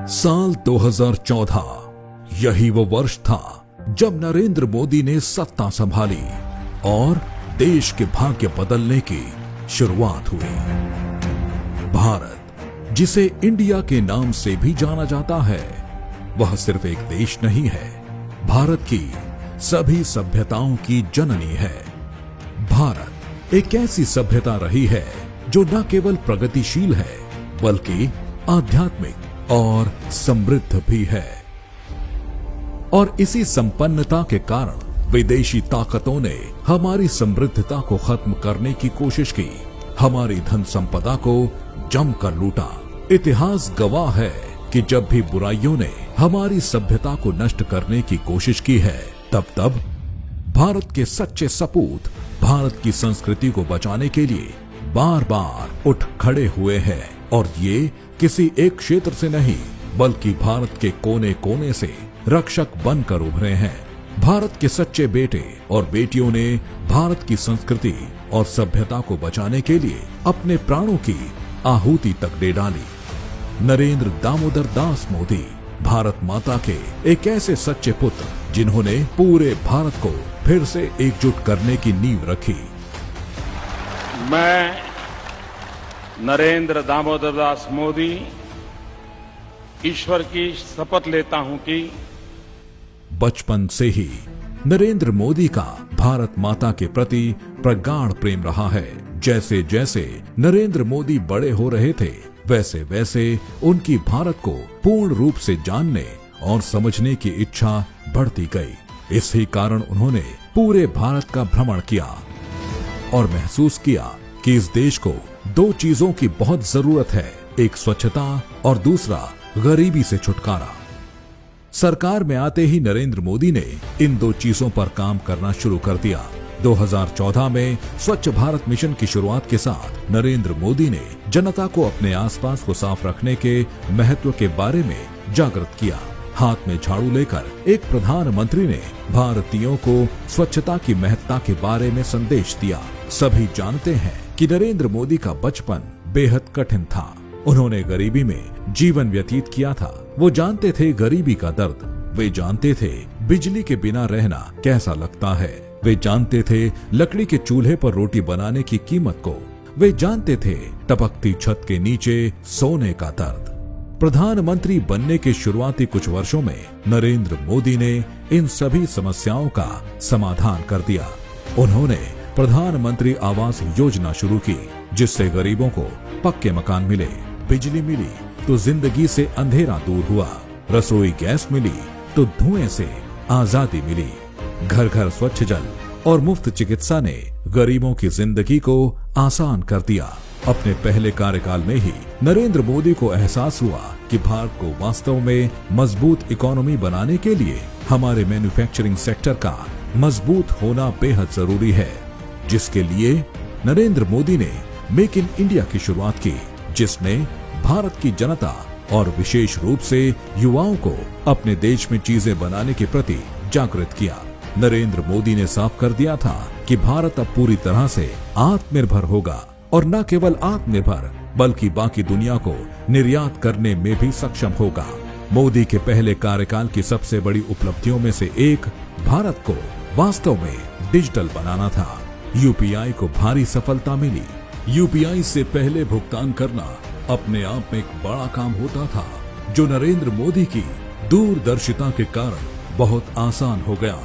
साल 2014 यही वो वर्ष था जब नरेंद्र मोदी ने सत्ता संभाली और देश के भाग्य बदलने की शुरुआत हुई। भारत, जिसे इंडिया के नाम से भी जाना जाता है, वह सिर्फ एक देश नहीं है, भारत की सभी सभ्यताओं की जननी है। भारत एक ऐसी सभ्यता रही है जो न केवल प्रगतिशील है बल्कि आध्यात्मिक और समृद्ध भी है। और इसी संपन्नता के कारण विदेशी ताकतों ने हमारी समृद्धता को खत्म करने की कोशिश की, हमारी धन संपदा को जमकर लूटा। इतिहास गवाह है कि जब भी बुराइयों ने हमारी सभ्यता को नष्ट करने की कोशिश की है, तब भारत के सच्चे सपूत भारत की संस्कृति को बचाने के लिए बार बार उठ खड़े हुए हैं। और ये किसी एक क्षेत्र से नहीं बल्कि भारत के कोने कोने से रक्षक बनकर उभरे हैं। भारत के सच्चे बेटे और बेटियों ने भारत की संस्कृति और सभ्यता को बचाने के लिए अपने प्राणों की आहुति तक दे डाली। नरेंद्र दामोदर दास मोदी भारत माता के एक ऐसे सच्चे पुत्र जिन्होंने पूरे भारत को फिर से एकजुट करने की नींव रखी। मैं नरेंद्र दामोदर दास मोदी ईश्वर की शपथ लेता हूं कि बचपन से ही नरेंद्र मोदी का भारत माता के प्रति प्रगाढ़ प्रेम रहा है। जैसे जैसे नरेंद्र मोदी बड़े हो रहे थे, वैसे वैसे उनकी भारत को पूर्ण रूप से जानने और समझने की इच्छा बढ़ती गई। इसी कारण उन्होंने पूरे भारत का भ्रमण किया और महसूस किया कि इस देश को दो चीजों की बहुत जरूरत है, एक स्वच्छता और दूसरा गरीबी से छुटकारा। सरकार में आते ही नरेंद्र मोदी ने इन दो चीजों पर काम करना शुरू कर दिया। 2014 में स्वच्छ भारत मिशन की शुरुआत के साथ नरेंद्र मोदी ने जनता को अपने आसपास को साफ रखने के महत्व के बारे में जागृत किया। हाथ में झाड़ू लेकर एक प्रधानमंत्री ने भारतीयों को स्वच्छता की महत्ता के बारे में संदेश दिया। सभी जानते हैं कि नरेंद्र मोदी का बचपन बेहद कठिन था। उन्होंने गरीबी में जीवन व्यतीत किया था। वो जानते थे गरीबी का दर्द, वे जानते थे बिजली के बिना रहना कैसा लगता है, वे जानते थे लकड़ी के चूल्हे पर रोटी बनाने की कीमत को, वे जानते थे टपकती छत के नीचे सोने का दर्द। प्रधानमंत्री बनने के शुरुआती कुछ वर्षों में नरेंद्र मोदी ने इन सभी समस्याओं का समाधान कर दिया। उन्होंने प्रधानमंत्री आवास योजना शुरू की, जिससे गरीबों को पक्के मकान मिले, बिजली मिली तो जिंदगी से अंधेरा दूर हुआ, रसोई गैस मिली तो धुएं से आजादी मिली, घर घर स्वच्छ जल और मुफ्त चिकित्सा ने गरीबों की जिंदगी को आसान कर दिया। अपने पहले कार्यकाल में ही नरेंद्र मोदी को एहसास हुआ कि भारत को वास्तव में मजबूत इकोनॉमी बनाने के लिए हमारे मैन्युफैक्चरिंग सेक्टर का मजबूत होना बेहद जरूरी है, जिसके लिए नरेंद्र मोदी ने मेक इन इंडिया की शुरुआत की, जिसने भारत की जनता और विशेष रूप से युवाओं को अपने देश में चीजें बनाने के प्रति जागृत किया। नरेंद्र मोदी ने साफ कर दिया था कि भारत अब पूरी तरह से आत्मनिर्भर होगा और न केवल आत्मनिर्भर बल्कि बाकी दुनिया को निर्यात करने में भी सक्षम होगा। मोदी के पहले कार्यकाल की सबसे बड़ी उपलब्धियों में से एक भारत को वास्तव में डिजिटल बनाना था। यूपीआई को भारी सफलता मिली। यूपीआई से पहले भुगतान करना अपने आप में एक बड़ा काम होता था, जो नरेंद्र मोदी की दूरदर्शिता के कारण बहुत आसान हो गया।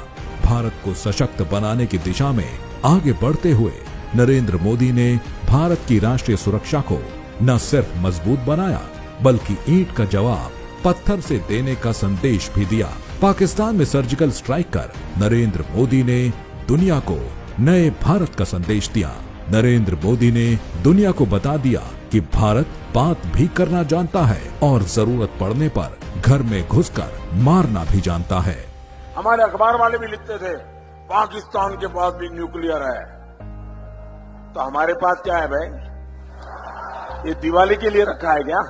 भारत को सशक्त बनाने की दिशा में आगे बढ़ते हुए नरेंद्र मोदी ने भारत की राष्ट्रीय सुरक्षा को न सिर्फ मजबूत बनाया बल्कि ईंट का जवाब पत्थर से देने का संदेश भी दिया। पाकिस्तान में सर्जिकल स्ट्राइक कर नरेंद्र मोदी ने दुनिया को नए भारत का संदेश दिया। नरेंद्र मोदी ने दुनिया को बता दिया कि भारत बात भी करना जानता है और जरूरत पड़ने पर घर में घुसकर मारना भी जानता है। हमारे अखबार वाले भी लिखते थे पाकिस्तान के पास भी न्यूक्लियर है, तो हमारे पास क्या है भाई? ये दिवाली के लिए रखा है क्या?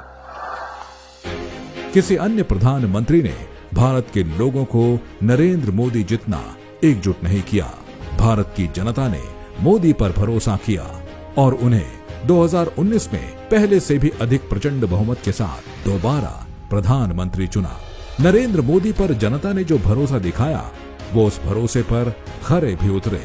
किसी अन्य प्रधानमंत्री ने भारत के लोगों को नरेंद्र मोदी जितना एकजुट नहीं किया। भारत की जनता ने मोदी पर भरोसा किया और उन्हें 2019 में पहले से भी अधिक प्रचंड बहुमत के साथ दोबारा प्रधानमंत्री चुना। नरेंद्र मोदी पर जनता ने जो भरोसा दिखाया, वो उस भरोसे पर खरे भी उतरे।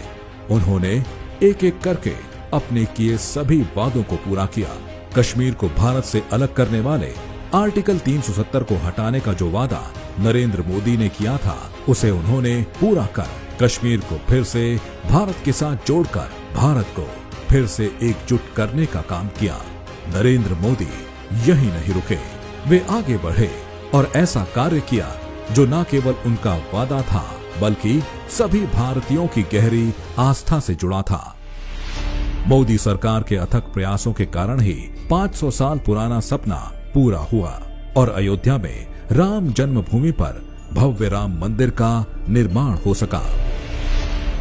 उन्होंने एक एक करके अपने किए सभी वादों को पूरा किया। कश्मीर को भारत से अलग करने वाले आर्टिकल 370 को हटाने का जो वादा नरेंद्र मोदी ने किया था, उसे उन्होंने पूरा कर कश्मीर को फिर से भारत के साथ जोड़कर भारत को फिर से एकजुट करने का काम किया। नरेंद्र मोदी यही नहीं रुके, वे आगे बढ़े और ऐसा कार्य किया जो न केवल उनका वादा था, बल्कि सभी भारतीयों की गहरी आस्था से जुड़ा था। मोदी सरकार के अथक प्रयासों के कारण ही 500 साल पुराना सपना पूरा हुआ और अयोध्या में राम जन्मभूमि पर भव्य राम मंदिर का निर्माण हो सका।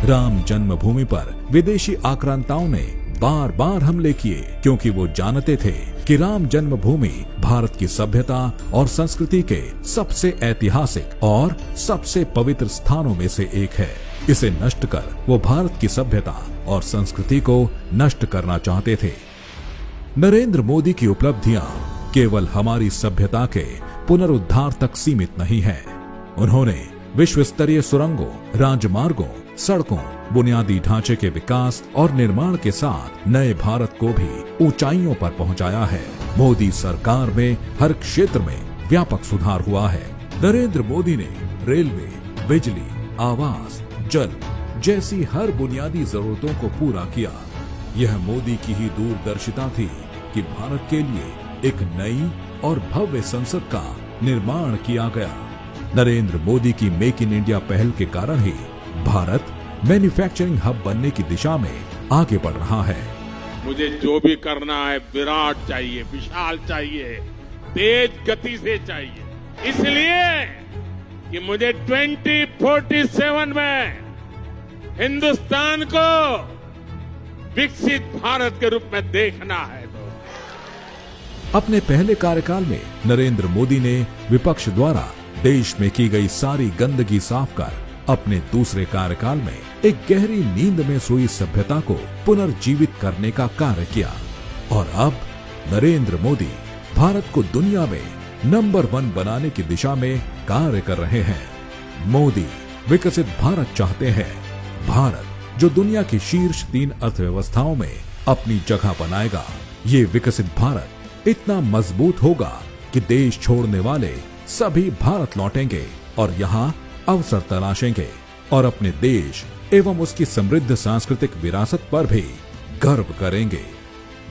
राम जन्मभूमि पर विदेशी आक्रांताओं ने बार बार हमले किए, क्योंकि वो जानते थे कि राम जन्मभूमि भारत की सभ्यता और संस्कृति के सबसे ऐतिहासिक और सबसे पवित्र स्थानों में से एक है। इसे नष्ट कर वो भारत की सभ्यता और संस्कृति को नष्ट करना चाहते थे। नरेंद्र मोदी की उपलब्धियां केवल हमारी सभ्यता के पुनरुद्धार तक सीमित नहीं है। उन्होंने विश्व स्तरीय सुरंगों, राजमार्गों, सड़कों, बुनियादी ढांचे के विकास और निर्माण के साथ नए भारत को भी ऊंचाइयों पर पहुंचाया है। मोदी सरकार में हर क्षेत्र में व्यापक सुधार हुआ है। नरेंद्र मोदी ने रेलवे, बिजली, आवास, जल जैसी हर बुनियादी जरूरतों को पूरा किया। यह मोदी की ही दूरदर्शिता थी कि भारत के लिए एक नई और भव्य संसद का निर्माण किया गया। नरेंद्र मोदी की मेक इन इंडिया पहल के कारण ही भारत मैन्युफैक्चरिंग हब बनने की दिशा में आगे बढ़ रहा है। मुझे जो भी करना है विराट चाहिए, विशाल चाहिए, तेज गति से चाहिए। इसलिए कि मुझे 2047 में हिंदुस्तान को विकसित भारत के रूप में देखना है। अपने पहले कार्यकाल में नरेंद्र मोदी ने विपक्ष द्वारा देश में की गई सारी गंदगी साफ कर अपने दूसरे कार्यकाल में एक गहरी नींद में सोई सभ्यता को पुनर्जीवित करने का कार्य किया। और अब नरेंद्र मोदी भारत को दुनिया में नंबर 1 बनाने की दिशा में कार्य कर रहे हैं। मोदी विकसित भारत चाहते हैं, भारत जो दुनिया की शीर्ष 3 अर्थव्यवस्थाओं में अपनी जगह बनाएगा। ये विकसित भारत इतना मजबूत होगा कि देश छोड़ने वाले सभी भारत लौटेंगे और यहाँ अवसर तलाशेंगे और अपने देश एवं उसकी समृद्ध सांस्कृतिक विरासत पर भी गर्व करेंगे।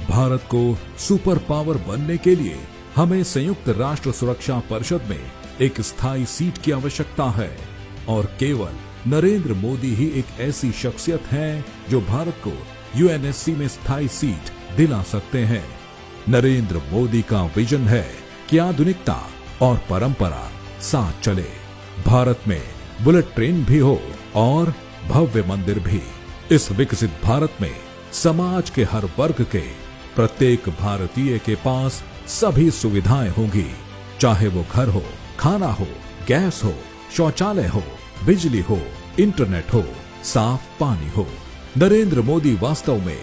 भारत को सुपर पावर बनने के लिए हमें संयुक्त राष्ट्र सुरक्षा परिषद में एक स्थायी सीट की आवश्यकता है और केवल नरेंद्र मोदी ही एक ऐसी शख्सियत है जो भारत को यूएनएससी में स्थायी सीट दिला सकते हैं। नरेंद्र मोदी का विजन है कि आधुनिकता और परंपरा साथ चले। भारत में बुलेट ट्रेन भी हो और भव्य मंदिर भी। इस विकसित भारत में समाज के हर वर्ग के प्रत्येक भारतीय के पास सभी सुविधाएं होंगी, चाहे वो घर हो, खाना हो, गैस हो, शौचालय हो, बिजली हो, इंटरनेट हो, साफ पानी हो। नरेंद्र मोदी वास्तव में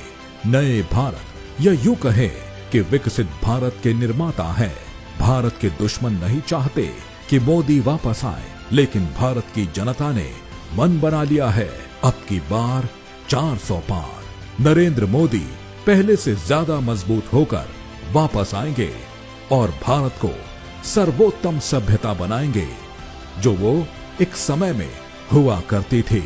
नए भारत या यूं कहे कि विकसित भारत के निर्माता हैं। भारत के दुश्मन नहीं चाहते कि मोदी वापस आए, लेकिन भारत की जनता ने मन बना लिया है अब की बार 400 पार। नरेंद्र मोदी पहले से ज्यादा मजबूत होकर वापस आएंगे और भारत को सर्वोत्तम सभ्यता बनाएंगे, जो वो एक समय में हुआ करती थी।